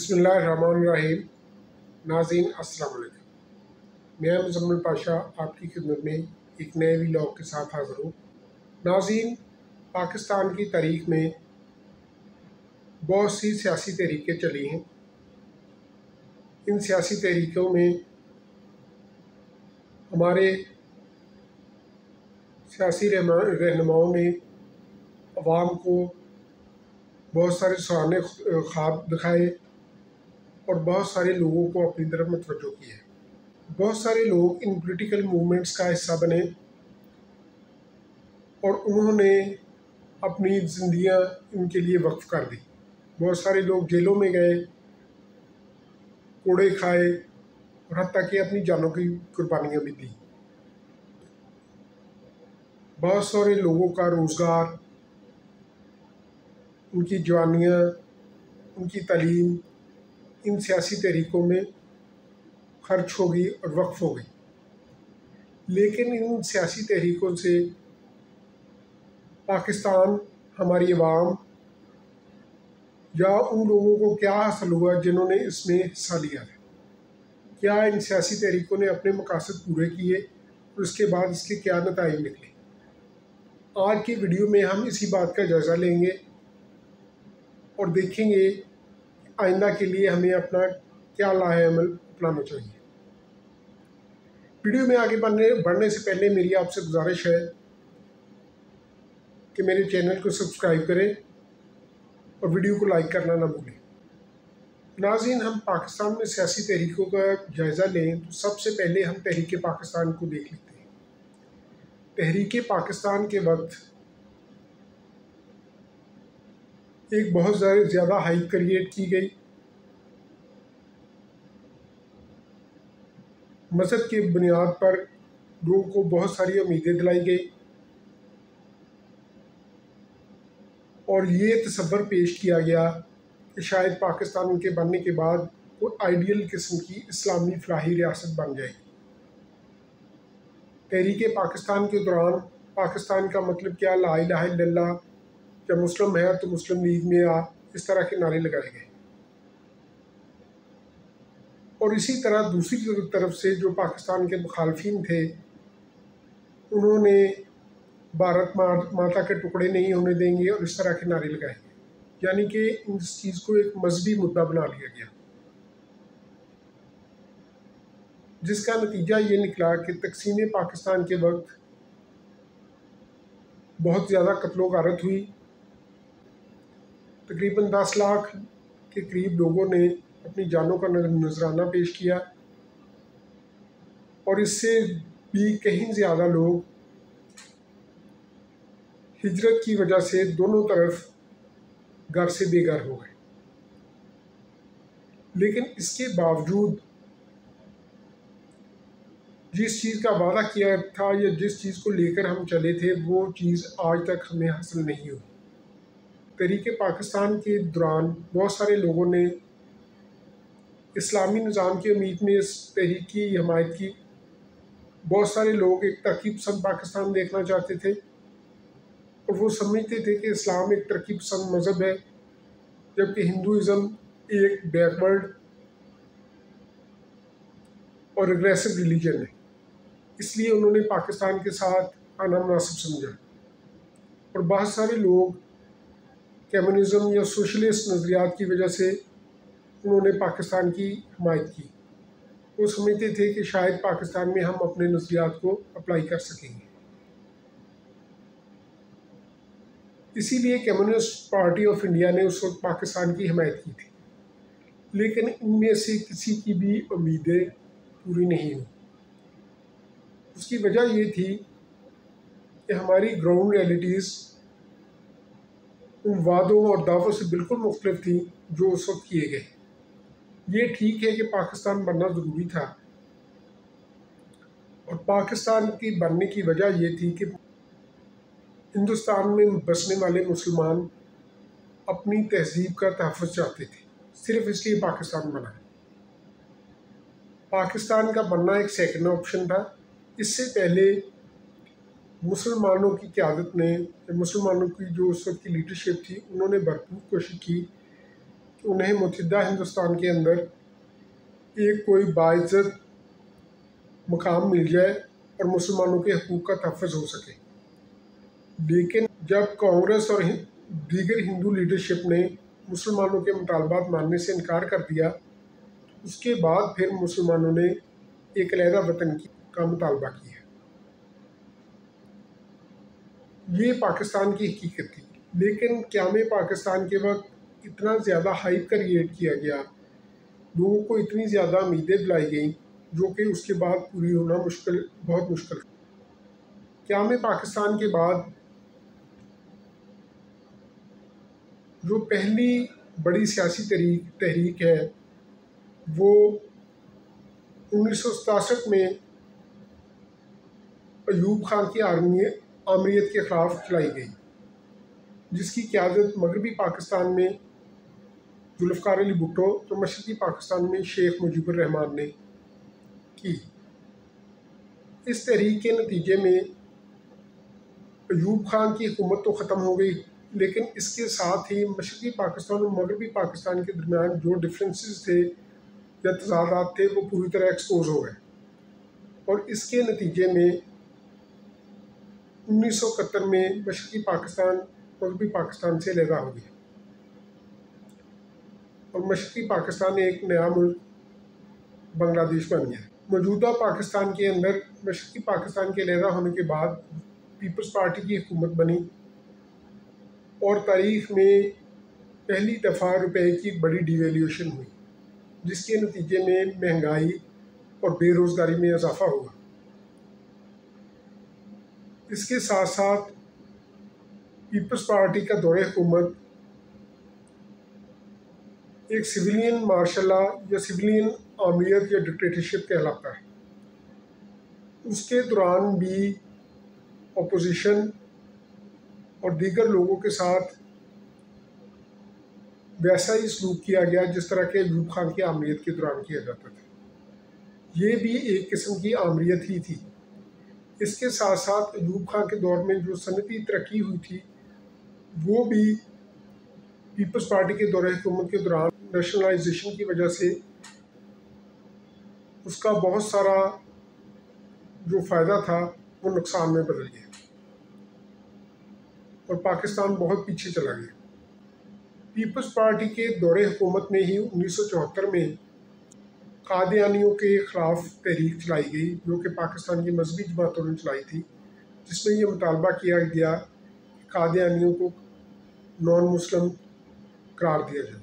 बिस्मिल्लाहिर्रहमानिर्रहीम। नाज़रीन अस्सलाम वालेकुम। मैं मुज़म्मिल पाशा आपकी खिदमत में एक नए व्लॉग के साथ हाज़िर हूँ। नाज़रीन, पाकिस्तान की तारीख़ में बहुत सी सियासी तहरीकें चली हैं। इन सियासी तहरीकों में हमारे सियासी रहनुमाओं ने अवाम को बहुत सारे सुहाने ख्वाब दिखाए और बहुत सारे लोगों को अपनी तरफ मुतवज्जो किया। बहुत सारे लोग इन पॉलिटिकल मूवमेंट्स का हिस्सा बने और उन्होंने अपनी ज़िंदगियां इनके लिए वक्फ कर दी। बहुत सारे लोग जेलों में गए, कोड़े खाए और हत्ता कि अपनी जानों की कुर्बानियां भी दी। बहुत सारे लोगों का रोज़गार, उनकी जवानियाँ, उनकी तालीम इन सियासी तहरीकों में खर्च हो गई और वक्फ हो गई। लेकिन इन सियासी तहरीकों से पाकिस्तान, हमारी अवाम या उन लोगों को क्या हासिल हुआ जिन्होंने इसमें हिस्सा लिया है? क्या इन सियासी तहरीकों ने अपने मकासद पूरे किए और उसके बाद इसके क्या नतीजे निकले? आज की वीडियो में हम इसी बात का जायज़ा लेंगे और देखेंगे आइंदा के लिए हमें अपना क्या लाहे-अमल अपनाना चाहिए। वीडियो में आगे बढ़ने से पहले मेरी आपसे गुजारिश है कि मेरे चैनल को सब्सक्राइब करें और वीडियो को लाइक करना ना भूलें। नाज़रीन, हम पाकिस्तान में सियासी तहरीकों का जायज़ा लें तो सबसे पहले हम तहरीक पाकिस्तान को देख लेते हैं। तहरीक पाकिस्तान के वक्त एक बहुत ज़्यादा हाइप क्रिएट की गई। मज़हब की बुनियाद पर लोगों को बहुत सारी उम्मीदें दिलाई गई और ये तसव्वुर पेश किया गया कि शायद पाकिस्तान के बनने के बाद वो आइडियल किस्म की इस्लामी फलाही रियासत बन जाएगी। तहरीक पाकिस्तान के दौरान पाकिस्तान का मतलब क्या, ला इलाहा इल्लल्लाह, जब मुस्लिम है तो मुस्लिम लीग में आ, इस तरह के नारे लगाए गए। और इसी तरह दूसरी तरफ से जो पाकिस्तान के मुखालफिन थे उन्होंने भारत माता के टुकड़े नहीं होने देंगे और इस तरह के नारे लगाए गए। यानी कि इस चीज़ को एक मजहबी मुद्दा बना लिया गया, जिसका नतीजा ये निकला कि तकसीम पाकिस्तान के वक्त बहुत ज़्यादा कत्लो गारत हुई। तकरीबन 10 लाख के करीब लोगों ने अपनी जानों का नजराना पेश किया और इससे भी कहीं ज़्यादा लोग हिजरत की वजह से दोनों तरफ घर से बेघर हो गए। लेकिन इसके बावजूद जिस चीज़ का वादा किया था या जिस चीज़ को लेकर हम चले थे वो चीज़ आज तक हमें हासिल नहीं हुई। तहरीक पाकिस्तान के दौरान बहुत सारे लोगों ने इस्लामी निज़ाम की उम्मीद में इस तहरीक की हमायत की। बहुत सारे लोग एक तरक्की पसंद पाकिस्तान देखना चाहते थे और वो समझते थे कि इस्लाम एक तरक्की पसंद मज़हब है, जबकि हिंदुज़म एक बैकवर्ड और एग्रेसिव रिलीजन है। इसलिए उन्होंने पाकिस्तान के साथ आना मुनासिब समझा और बहुत सारे लोग कम्युनिज़म या सोशलिस्ट नज़रियात की वजह से उन्होंने पाकिस्तान की हमायत की। वो समझते थे कि शायद पाकिस्तान में हम अपने नज़रियात को अप्लाई कर सकेंगे। इसीलिए कम्युनिस्ट पार्टी ऑफ इंडिया ने उस वक्त पाकिस्तान की हमायत की थी। लेकिन इनमें से किसी की भी उम्मीदें पूरी नहीं हुई। उसकी वजह ये थी कि हमारी ग्राउंड रियलिटीज़ उन वादों और दावों से बिल्कुल मुख्तलिफ थी जो उस वक्त किए गए। ये ठीक है कि पाकिस्तान बनना ज़रूरी था और पाकिस्तान की बनने की वजह ये थी कि हिंदुस्तान में बसने वाले मुसलमान अपनी तहजीब का तहफ़्फ़ुज़ चाहते थे, सिर्फ इसलिए पाकिस्तान बना। पाकिस्तान का बनना एक सेकंड ऑप्शन था। इससे पहले मुसलमानों की क़यादत ने, मुसलमानों की जो उस वक्त की लीडरशिप थी, उन्होंने भरपूर कोशिश की कि उन्हें मुत्तहिदा हिंदुस्तान के अंदर एक कोई बाइज्जत मकाम मिल जाए और मुसलमानों के हकूक़ का तहफ़्फ़ुज़ हो सके। लेकिन जब कांग्रेस और दीगर हिंदू लीडरशिप ने मुसलमानों के मुतालबात मानने से इनकार कर दिया, उसके बाद फिर मुसलमानों ने एक अलहदा वतन का मुतालबा किया। ये पाकिस्तान की हकीकत थी। लेकिन क़याम पाकिस्तान के वक्त इतना ज़्यादा हाइप क्रिएट किया गया, लोगों को इतनी ज़्यादा उम्मीदें दिलाई गई, जो कि उसके बाद पूरी होना बहुत मुश्किल। क़याम पाकिस्तान के बाद जो पहली बड़ी सियासी तहरीक है वो 1967 में अयूब खान की आमरीत के ख़िलाफ़ चलाई गई, जिसकी क़यादत मगरबी पाकिस्तान में जुल्फ़िकार अली भुट्टो तो मशरक़ी पाकिस्तान में शेख मुजीबुर रहमान ने की। इस तहरीक के नतीजे में अयूब खान की हुकूमत तो ख़त्म हो गई, लेकिन इसके साथ ही मशरक़ी पाकिस्तान और मगरबी पाकिस्तान के दरमियान जो डिफरेंसेस थे या तज़ादात थे वो पूरी तरह एक्सपोज हो गए। और इसके नतीजे में 1971 में मशरक़ी पाकिस्तान मगरबी पाकिस्तान से अलहदा हो गया और मशरक़ी पाकिस्तान एक नया मुल्क बांग्लादेश बन गया। मौजूदा पाकिस्तान के अंदर मशरक़ी पाकिस्तान के अलहदा होने के बाद पीपल्स पार्टी की हुकूमत बनी और तारीख़ में पहली दफ़ा रुपए की बड़ी डिवेल्यूशन हुई, जिसके नतीजे में महंगाई और बेरोज़गारी में इजाफ़ा हुआ। इसके साथ साथ पीपल्स पार्टी का दौरे हुकूमत एक सिविलियन मार्शल या सिविलियन आमियत या डिक्टेटरशिप कहलाता है। उसके दौरान भी अपोजिशन और दीगर लोगों के साथ वैसा ही सलूक किया गया जिस तरह के अयूब खान की आमरीत के दौरान किया जाता था। ये भी एक किस्म की आमरीत ही थी। इसके साथ साथ अयूब खान के दौर में जो सनती तरक्की हुई थी वो भी पीपल्स पार्टी के दौरे हुकूमत के दौरान नेशनलाइजेशन की वजह से उसका बहुत सारा जो फ़ायदा था वो नुकसान में बदल गया और पाकिस्तान बहुत पीछे चला गया। पीपल्स पार्टी के दौरे हुकूमत में ही 1974 में कादियानियों के ख़िलाफ़ तहरीक चलाई गई, जो कि पाकिस्तान की मजहबी जमातों ने चलाई थी, जिसमें यह मुतालबा किया गया कि कादियानियों को नॉन मुस्लिम करार दिया जाए।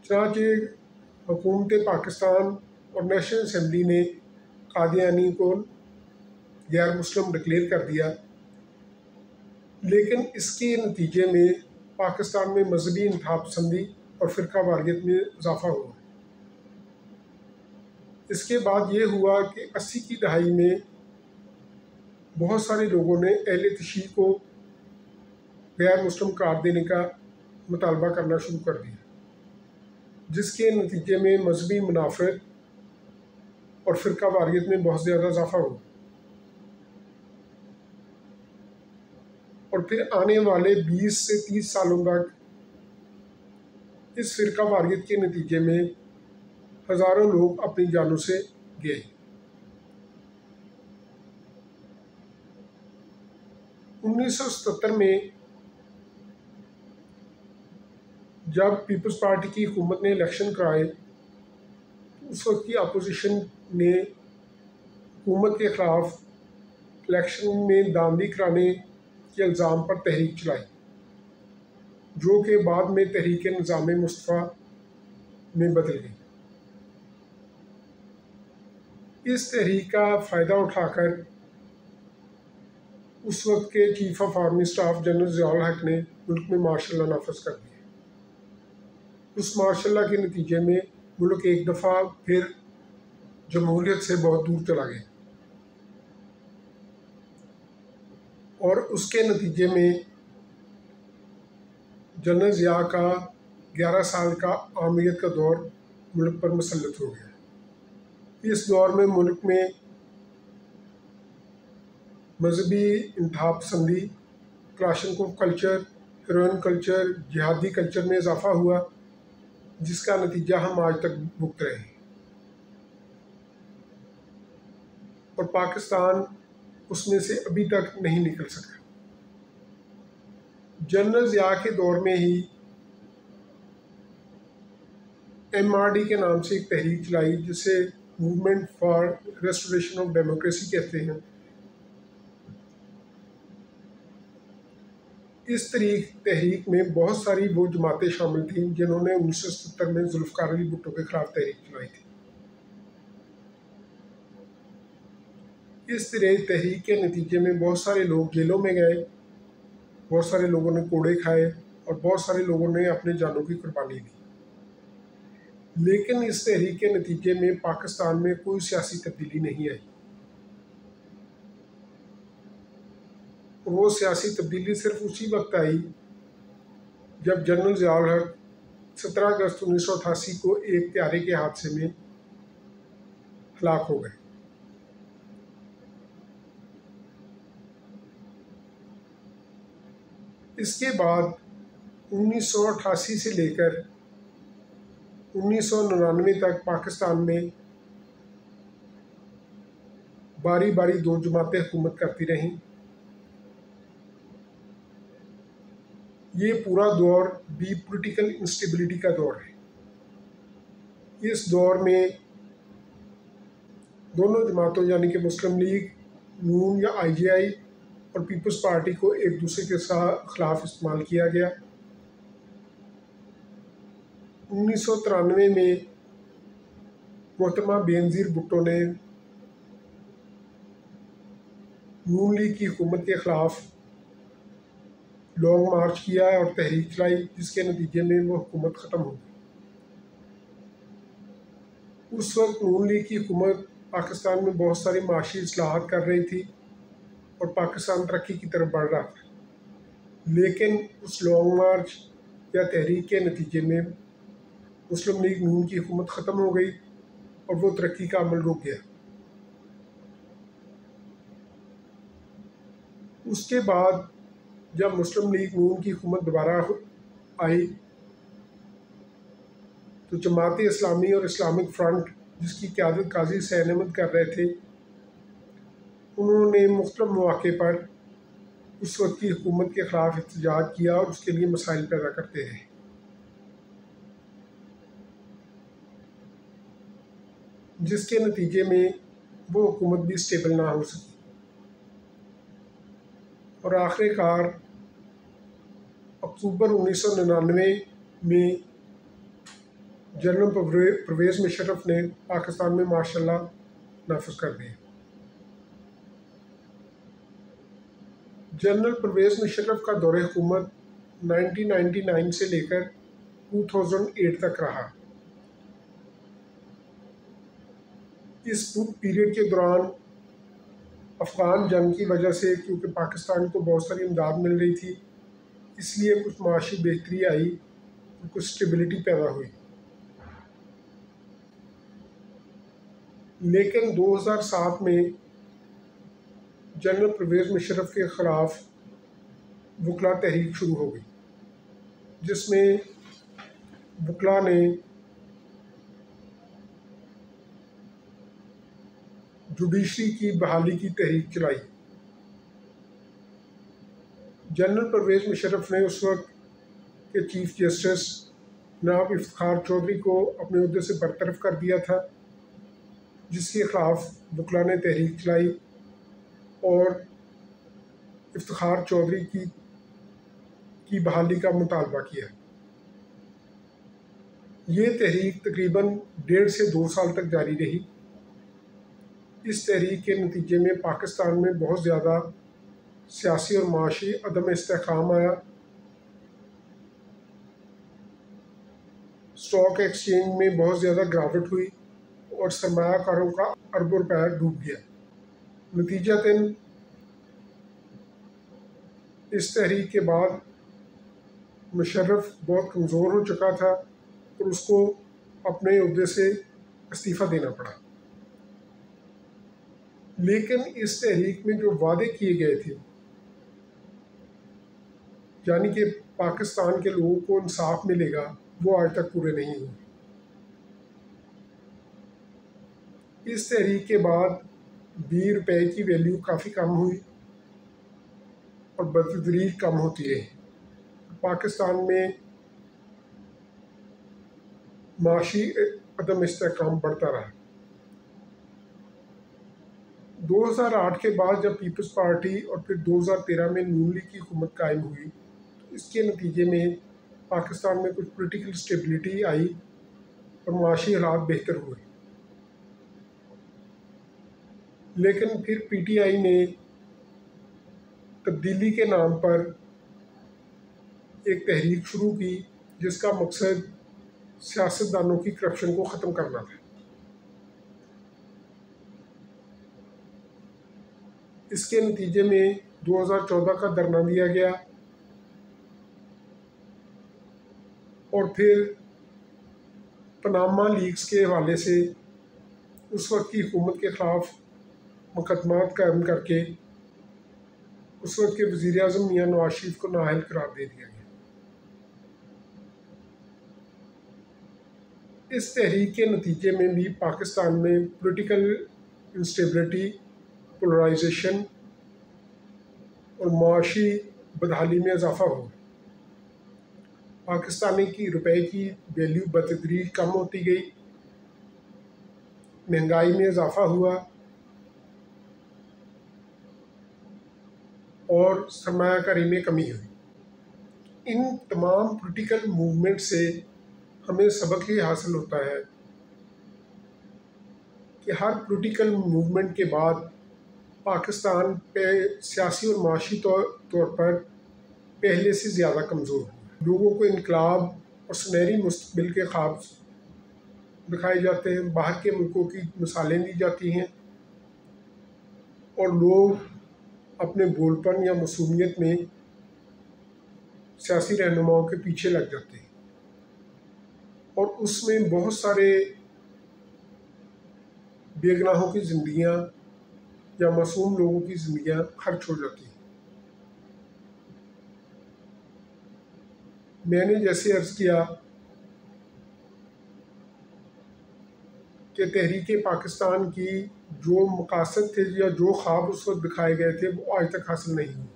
चनांचे हुकूमत पाकिस्तान और नेशनल असम्बली ने कादियानी को गैर मुस्लिम डिक्लेयर कर दिया, लेकिन इसके नतीजे में पाकिस्तान में मजहबी इंतहा पसंदी और फ़िरका वारियत में इजाफ़ा हुआ। इसके बाद ये हुआ कि 80 की दहाई में बहुत सारे लोगों ने अहले तशय्युअ को गैर मुस्लिम करार देने का मुतालबा करना शुरू कर दिया, जिसके नतीजे में मजहबी मुनाफरत और फ़िरका वारियत में बहुत ज़्यादा इजाफ़ा हुआ। और फिर आने वाले 20 से 30 सालों तक इस फ़िरका वारियत के नतीजे में हज़ारों लोग अपनी जानों से गए। 1977 में जब पीपल्स पार्टी की हुकूमत ने इलेक्शन कराए तो उस वक्त की अपोजिशन ने हुकूमत के ख़िलाफ़ इलेक्शन में धांधली कराने के इल्ज़ाम पर तहरीक चलाई, जो कि बाद में तहरीक निज़ाम मुस्तफ़ा में बदल गई। इस तहरीक का फ़ायदा उठाकर उस वक्त के chief of army staff general Ziaul हक ने मुल्क में मार्शल लॉ नाफिज कर दिया। उस मार्शल लॉ के नतीजे में मुल्क एक दफ़ा फिर जमहूरियत से बहुत दूर चला गया और उसके नतीजे में जनरल ज़िया का 11 साल का आमियत का दौर मुल्क पर मुसल्लत हो गया। इस दौर में मुल्क में मजहबी इंतहा पसंदी, क्लाशनकोव कल्चर, हेरोइन कल्चर, जिहादी कल्चर में इजाफा हुआ, जिसका नतीजा हम आज तक भुगत रहे हैं। और पाकिस्तान उसमें से अभी तक नहीं निकल सका। जनरल ज़िया के दौर में ही MRD के नाम से एक तहरीक चलाई, जिसे movement for restoration of democracy कहते हैं। इस तहरीक में बहुत सारी वो जमातें शामिल थीं जिन्होंने 1977 में जुल्फ़िकार अली भुट्टो के खिलाफ तहरीक चलाई थी। इस तहरीक के नतीजे में बहुत सारे लोग जेलों में गए, बहुत सारे लोगों ने कोड़े खाए और बहुत सारे लोगों ने अपने जानों की कुर्बानी दी। लेकिन इस तहरीक के नतीजे में पाकिस्तान में कोई सियासी तब्दीली नहीं आई। वो सियासी तब्दीली सिर्फ उसी वक्त आई जब जनरल ज़ियाउल हक 17 अगस्त 1988 को एक त्यारे के हादसे में हलाक हो गए। इसके बाद 1988 से लेकर 1999 तक पाकिस्तान में बारी बारी दो जमातें हुकूमत करती रहीं। ये पूरा दौर भी पॉलिटिकल इंस्टेबिलिटी का दौर है। इस दौर में दोनों जमातों यानी कि मुस्लिम लीग, नून या IJI और पीपल्स पार्टी को एक दूसरे के खिलाफ इस्तेमाल किया गया। 1993 में मोहतरमा बेनज़ीर भुट्टो ने नून लीग की हुकूमत के खिलाफ लॉन्ग मार्च किया और तहरीक चलाई, जिसके नतीजे में वो हुकूमत ख़त्म हो गई। उस वक्त नून लीग की हुकूमत पाकिस्तान में बहुत सारी माशी इस्लाहात कर रही थी और पाकिस्तान तरक्की की तरफ बढ़ रहा था। लेकिन उस लॉन्ग मार्च या तहरीक के नतीजे में मुस्लिम लीग नून की हुकूमत ख़त्म हो गई और वो तरक्की का अमल रुक गया। उसके बाद जब मुस्लिम लीग नून की हुकूमत दोबारा आई तो जमात इस्लामी और इस्लामिक फ्रंट, जिसकी क़यादत काजी सैयद अहमद कर रहे थे, उन्होंने मुख्तलिफ मौक़े पर उस वक्त की हुकूमत के ख़िलाफ़ एहतजाज किया और उसके लिए मसाइल पैदा करते रहे, जिसके नतीजे में वो हुकूमत भी स्टेबल ना हो सकी। और आखिरकार अक्टूबर 1999 में जनरल परवेज़ मुशर्रफ ने पाकिस्तान में मार्शल लॉ नाफिज कर दिया। जनरल परवेज़ मुशर्रफ का दौरे हुकूमत 1999 से लेकर 2008 तक रहा। इस पीरियड के दौरान अफ़गान जंग की वजह से, क्योंकि पाकिस्तान को बहुत सारी इमदाद मिल रही थी, इसलिए कुछ माशी बेहतरी आई और कुछ स्टेबिलिटी पैदा हुई। लेकिन 2007 में जनरल परवेज़ मुशर्रफ के ख़िलाफ़ वकला तहरीक शुरू हो गई, जिसमें वकला ने जुडिशरी की बहाली की तहरीक चलाई। जनरल परवेज़ मुशर्रफ ने उस वक्त के चीफ जस्टिस जनाब इफ्तिखार चौधरी को अपने ओहदे से बरतरफ कर दिया था, जिसके ख़िलाफ़ वकला ने तहरीक चलाई और इफ्तिखार चौधरी की बहाली का मुतालबा किया। ये तहरीक तकरीबन 1.5 से 2 साल तक जारी रही। इस तहरीक के नतीजे में पाकिस्तान में बहुत ज़्यादा सियासी और माशी अदम इस्तेहकाम आया। स्टॉक एक्सचेंज में बहुत ज़्यादा गिरावट हुई और सरमायाकारों का अरबों रुपया डूब गया। नतीजतन इस तहरीक के बाद मुशर्रफ बहुत कमज़ोर हो चुका था और उसको अपने ओहदे से इस्तीफ़ा देना पड़ा। लेकिन इस तहरीक में जो वादे किए गए थे, यानी कि पाकिस्तान के लोगों को इंसाफ मिलेगा वो आज तक पूरे नहीं हुए। इस तहरीक के बाद 20 रुपए की वैल्यू काफ़ी कम हुई और बतदरीज कम होती रही। पाकिस्तान में माशी अदम इस्तेहकाम बढ़ता रहा। 2008 के बाद जब पीपल्स पार्टी और फिर 2013 में नून लीग की हुकूमत कायम हुई, तो इसके नतीजे में पाकिस्तान में कुछ पॉलिटिकल स्टेबिलिटी आई और माशी हालात बेहतर हुए। लेकिन फिर पीटीआई ने तब्दीली के नाम पर एक तहरीक शुरू की जिसका मकसद सियासतदानों की करप्शन को ख़त्म करना था। इसके नतीजे में 2014 का धरना दिया गया और फिर पनामा लीक्स के हवाले से उस वक्त की हुकूमत के ख़िलाफ़ मुकदमात कायम करके उस वक्त के वज़ीर आज़म मियां नवाज शरीफ को नाअहल करार दे दिया गया। इस तहरीक के नतीजे में भी पाकिस्तान में पॉलिटिकल इंस्टेबिलिटी, पोलराइजेशन और माशी बदहाली में इजाफा हुआ। पाकिस्तानी की रुपए की वैल्यू बतदरीज कम होती गई, महंगाई में इजाफा हुआ और सरमायाकारी में कमी हुई। इन तमाम पॉलिटिकल मूवमेंट से हमें सबक ये हासिल होता है कि हर पॉलिटिकल मूवमेंट के बाद पाकिस्तान पे सियासी और माशी तौर पर पहले से ज़्यादा कमज़ोर हुआ। लोगों को इनकलाब और सुनहरी मुस्तकबिल के ख्वाब दिखाए जाते हैं, बाहर के मुल्कों की मिसालें दी जाती हैं और लोग अपने बोलपन या मसूमियत में सियासी रहनुमाओं के पीछे लग जाते हैं और उसमें बहुत सारे बेगुनाहों की ज़िंदगियाँ या मासूम लोगों की ज़िंदगियाँ खर्च हो जाती हैं। मैंने जैसे अर्ज़ किया कि तहरीक पाकिस्तान की जो मकासद थे या जो ख्वाब उस वक्त दिखाए गए थे वो आज तक हासिल नहीं हुए।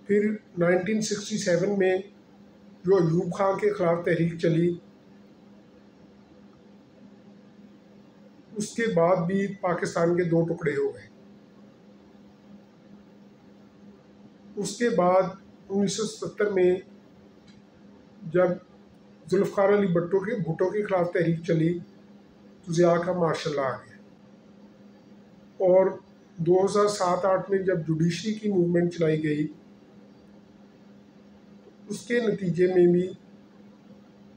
फिर 1967 में जो अयूब खान के ख़िलाफ़ तहरीक चली, उसके बाद भी पाकिस्तान के दो टुकड़े हो गए। उसके बाद 1970 में जब जुल्फ़िकार अली भुट्टो के ख़िलाफ़ तहरीक चली तो ज़िया का मार्शल लॉ आ गया और 2007-8 में जब जुडिशरी की मूवमेंट चलाई गई उसके नतीजे में भी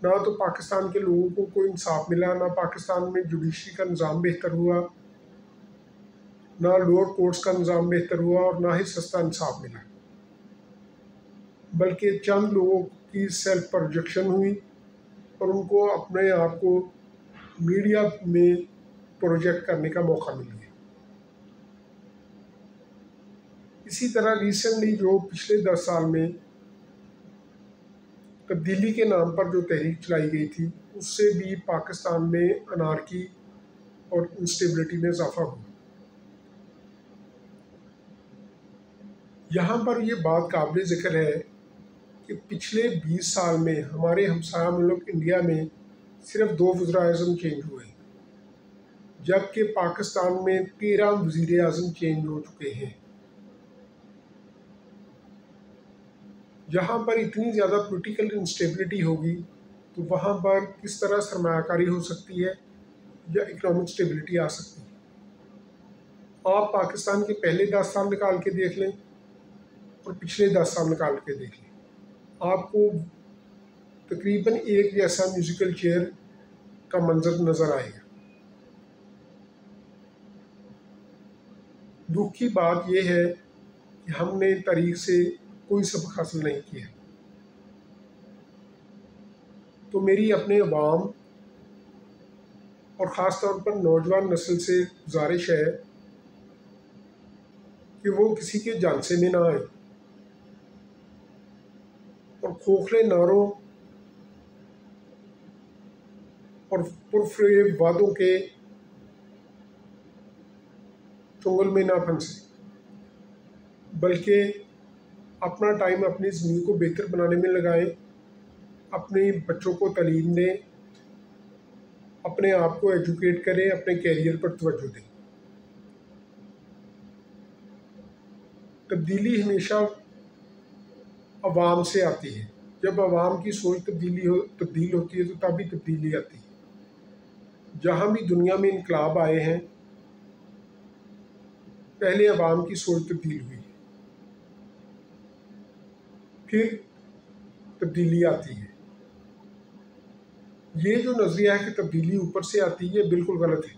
ना तो पाकिस्तान के लोगों को कोई इंसाफ मिला, ना पाकिस्तान में जुडिशरी का निज़ाम बेहतर हुआ, ना लोअर कोर्ट्स का निज़ाम बेहतर हुआ और ना ही सस्ता इंसाफ मिला, बल्कि चंद लोगों की सेल्फ प्रोजेक्शन हुई और उनको अपने आप को मीडिया में प्रोजेक्ट करने का मौका मिल गया। इसी तरह रिसेंटली जो पिछले 10 साल में तब्दीली के नाम पर जो तहरीक चलाई गई थी उससे भी पाकिस्तान में अनारकी और इंस्टेबिलिटी में इजाफा हुआ। यहाँ पर ये बात काबिल ज़िक्र है कि पिछले 20 साल में हमारे हमसाया मुल्क इंडिया में सिर्फ 2 वज़ीर-ए-आज़म चेंज हुए, जबकि पाकिस्तान में 13 वज़ीर-ए-आज़म चेंज हो चुके हैं। जहाँ पर इतनी ज़्यादा पॉलिटिकल इंस्टेबिलिटी होगी तो वहाँ पर किस तरह सरमायाकारी हो सकती है या इकोनॉमिक स्टेबिलिटी आ सकती है। आप पाकिस्तान के पहले 10 साल निकाल के देख लें और पिछले 10 साल निकाल के देख लें, आपको तकरीबन एक जैसा म्यूज़िकल चेयर का मंजर नज़र आएगा। दुख की बात यह है कि हमने तारीख से कोई सबक हासिल नहीं किया। तो मेरी अपने अवाम और ख़ास तौर पर नौजवान नस्ल से गुजारिश है कि वो किसी के झांसे में ना आए और खोखले नारों और पुरफ़रेब वादों के चुंगल में ना फंसे, बल्कि अपना टाइम अपनी ज़िंदगी को बेहतर बनाने में लगाएं, अपने बच्चों को तालीम दें, अपने आप को एजुकेट करें, अपने कैरियर पर तवज्जो दें। तब्दीली हमेशा आवाम से आती है। जब आवाम की सोच तब्दील होती है तो तभी तब्दीली आती है। जहाँ भी दुनिया में इनकलाब आए हैं, पहले आवाम की सोच तब्दील हुई, फिर तब्दीली आती है। ये जो नज़रिया है कि तब्दीली ऊपर से आती है, बिल्कुल गलत है।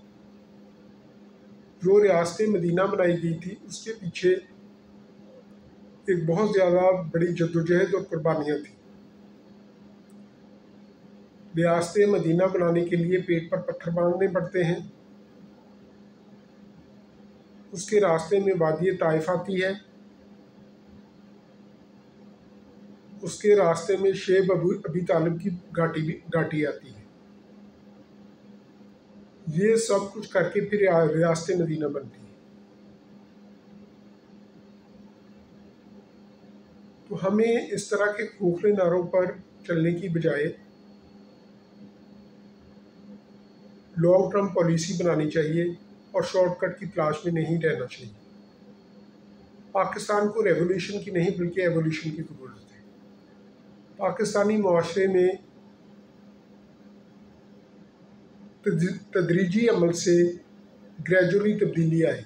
जो रियासत मदीना बनाई गई थी, उसके पीछे एक बहुत ज़्यादा बड़ी जद्दोजहद और कुर्बानियाँ थी। रियासत मदीना बनाने के लिए पेट पर पत्थर बांधने पड़ते हैं। उसके रास्ते में वादी ताइफ आती है, उसके रास्ते में शेब अबी तालिब की घाटी आती है। ये सब कुछ करके फिर रियासत मदीना बनती है। तो हमें इस तरह के खोखले नारों पर चलने की बजाय लॉन्ग टर्म पॉलिसी बनानी चाहिए और शॉर्टकट की तलाश में नहीं रहना चाहिए। पाकिस्तान को रेवोल्यूशन की नहीं बल्कि एवोल्यूशन की ज़रूरत है। पाकिस्तानी माशरे में तदरीजी अमल से ग्रेजुअली तब्दीली आई।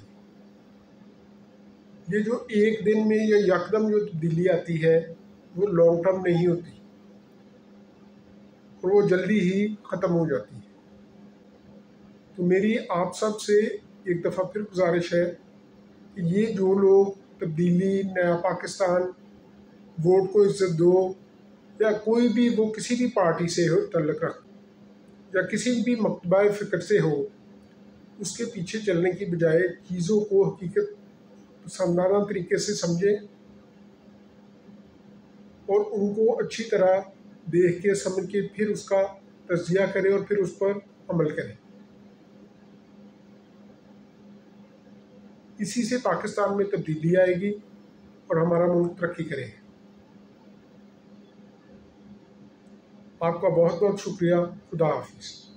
ये जो एक दिन में या यकदम जो तब्दीली आती है वो लॉन्ग टर्म नहीं होती और वो जल्दी ही ख़त्म हो जाती है। तो मेरी आप सब से एक दफ़ा फिर गुजारिश है कि ये जो लोग तब्दीली, नया पाकिस्तान, वोट को इज्जत दो या कोई भी वो किसी भी पार्टी से हो तल्लुक़ रख या किसी भी मकतबा फ़िक्र से हो, उसके पीछे चलने की बजाय चीज़ों को हकीकत पसंदाना तरीके से समझें और उनको अच्छी तरह देख के समझ के फिर उसका तज्ज़िया करें और फिर उस पर अमल करें। इसी से पाकिस्तान में तब्दीली आएगी और हमारा मुल्क तरक्की करेगा। आपका बहुत बहुत शुक्रिया। खुदा हाफिज़।